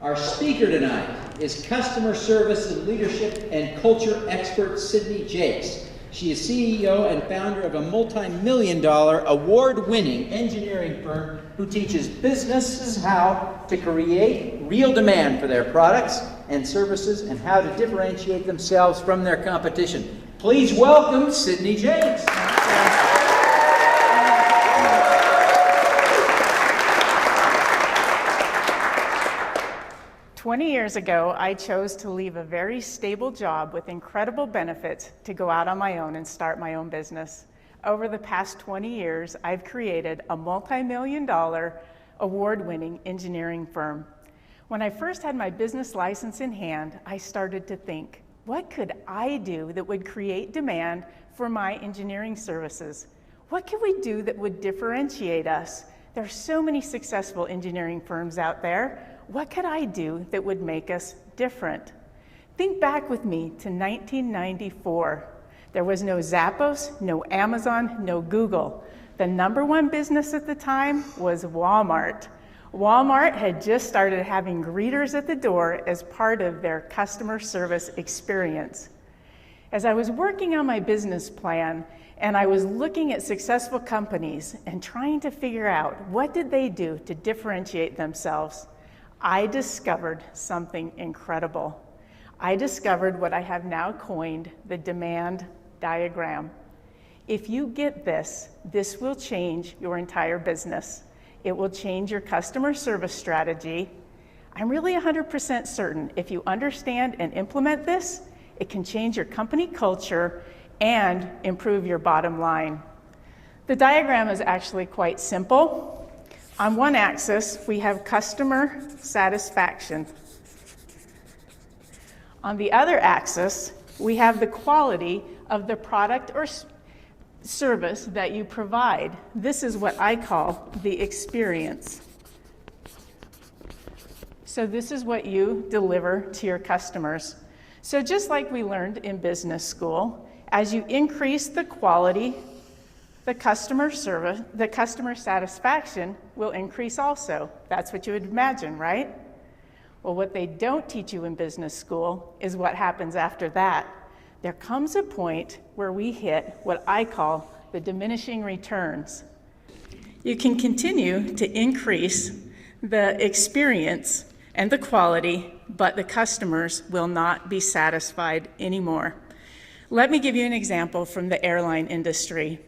Our speaker tonight is customer service and leadership and culture expert Sydne Jacques. She is CEO and founder of a multi-million-dollar award-winning engineering firm who teaches businesses how to create real demand for their products and services and how to differentiate themselves from their competition. Please welcome Sydne Jacques. 20 years ago, I chose to leave a very stable job with incredible benefits to go out on my own and start my own business. Over the past 20 years, I've created a multi-million-dollar award-winning engineering firm. When I first had my business license in hand, I started to think, what could I do that would create demand for my engineering services? What could we do that would differentiate us? There are so many successful engineering firms out there. What could I do that would make us different? Think back with me to 1994. There was no Zappos, no Amazon, no Google. The #1 business at the time was Walmart. Walmart had just started having greeters at the door as part of their customer service experience. As I was working on my business plan and I was looking at successful companies and trying to figure out what did they do to differentiate themselves, I discovered something incredible. I discovered what I have now coined the demand diagram. If you get this, this will change your entire business. It will change your customer service strategy. I'm really 100% certain if you understand and implement this, it can change your company culture and improve your bottom line. The diagram is actually quite simple. On one axis, we have customer satisfaction. On the other axis, we have the quality of the product or service that you provide. This is what I call the experience. So this is what you deliver to your customers. So just like we learned in business school, as you increase the quality, the customer satisfaction will increase also. That's what you would imagine, right? Well, what they don't teach you in business school is what happens after that. There comes a point where we hit what I call the diminishing returns. You can continue to increase the experience and the quality, but the customers will not be satisfied anymore. Let me give you an example from the airline industry.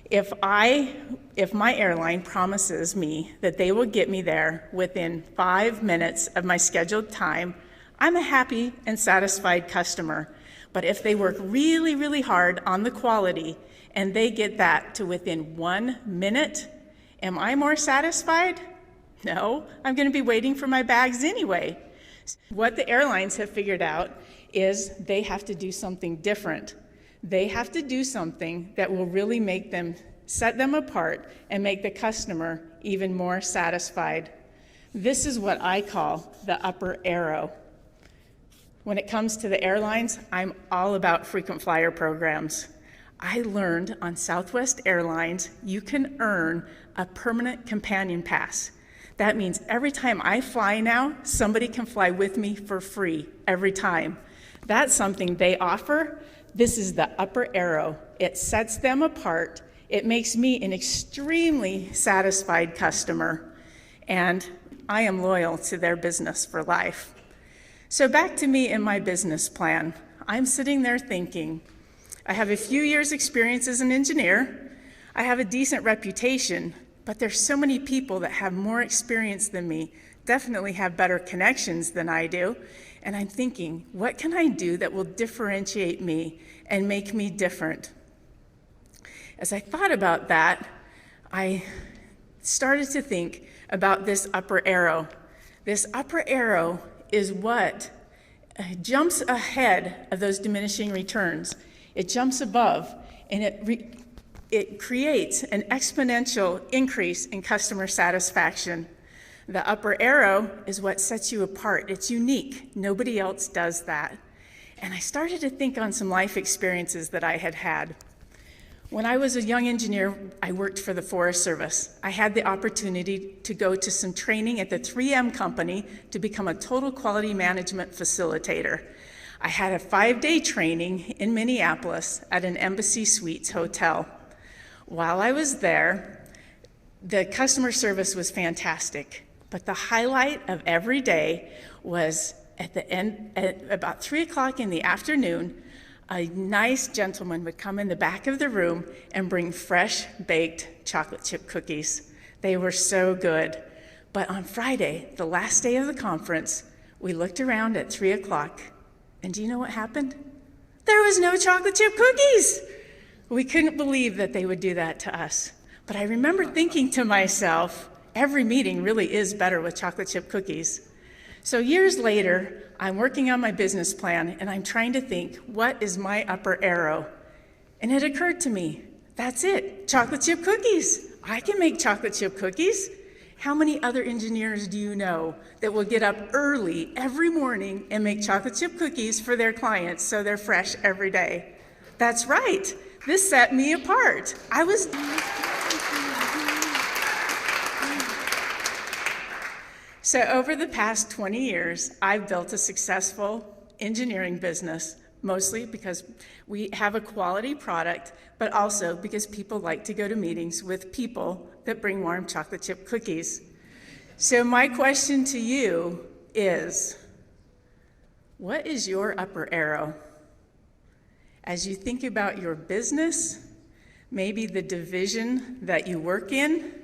If my airline promises me that they will get me there within 5 minutes of my scheduled time, I'm a happy and satisfied customer. But if they work really, really hard on the quality and they get that to within 1 minute, am I more satisfied? No, I'm going to be waiting for my bags anyway. What the airlines have figured out is they have to do something different. They have to do something that will really make them, set them apart and make the customer even more satisfied. This is what I call the upper arrow. When it comes to the airlines, I'm all about frequent flyer programs. I learned on Southwest Airlines, you can earn a permanent companion pass. That means every time I fly now, somebody can fly with me for free every time. That's something they offer. This is the upper arrow. It sets them apart. It makes me an extremely satisfied customer, and I am loyal to their business for life. So back to me and my business plan. I'm sitting there thinking, I have a few years' experience as an engineer. I have a decent reputation, but there's so many people that have more experience than me, definitely have better connections than I do. And I'm thinking, what can I do that will differentiate me and make me different? As I thought about that, I started to think about this upper arrow. This upper arrow is what jumps ahead of those diminishing returns. It jumps above, and it creates an exponential increase in customer satisfaction. The upper arrow is what sets you apart. It's unique. Nobody else does that. And I started to think on some life experiences that I had had. When I was a young engineer, I worked for the Forest Service. I had the opportunity to go to some training at the 3M company to become a total quality management facilitator. I had a 5-day training in Minneapolis at an Embassy Suites hotel. While I was there, the customer service was fantastic, but the highlight of every day was at the end, at about 3 o'clock in the afternoon, a nice gentleman would come in the back of the room and bring fresh baked chocolate chip cookies. They were so good. But on Friday, the last day of the conference, we looked around at 3 o'clock, and do you know what happened? There was no chocolate chip cookies. We couldn't believe that they would do that to us. But I remember thinking to myself, every meeting really is better with chocolate chip cookies. So years later, I'm working on my business plan, and I'm trying to think, what is my upper arrow? And it occurred to me, that's it, chocolate chip cookies. I can make chocolate chip cookies. How many other engineers do you know that will get up early every morning and make chocolate chip cookies for their clients so they're fresh every day? That's right. This set me apart. So over the past 20 years, I've built a successful engineering business, mostly because we have a quality product, but also because people like to go to meetings with people that bring warm chocolate chip cookies. So my question to you is, what is your upper arrow? As you think about your business, maybe the division that you work in,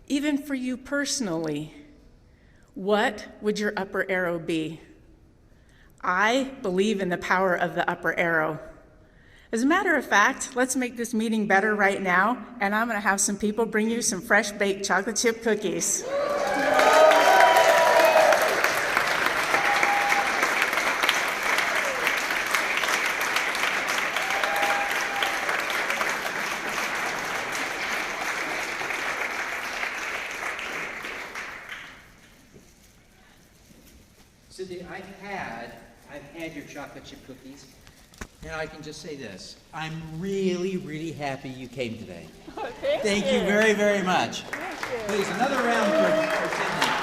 even for you personally, what would your upper arrow be? I believe in the power of the upper arrow. As a matter of fact, let's make this meeting better right now, and I'm going to have some people bring you some fresh baked chocolate chip cookies. Sydney, I've had your chocolate chip cookies, and I can just say this. I'm really, really happy you came today. Oh, Thank you very, very much. Thank you. Please, another round for Sydney.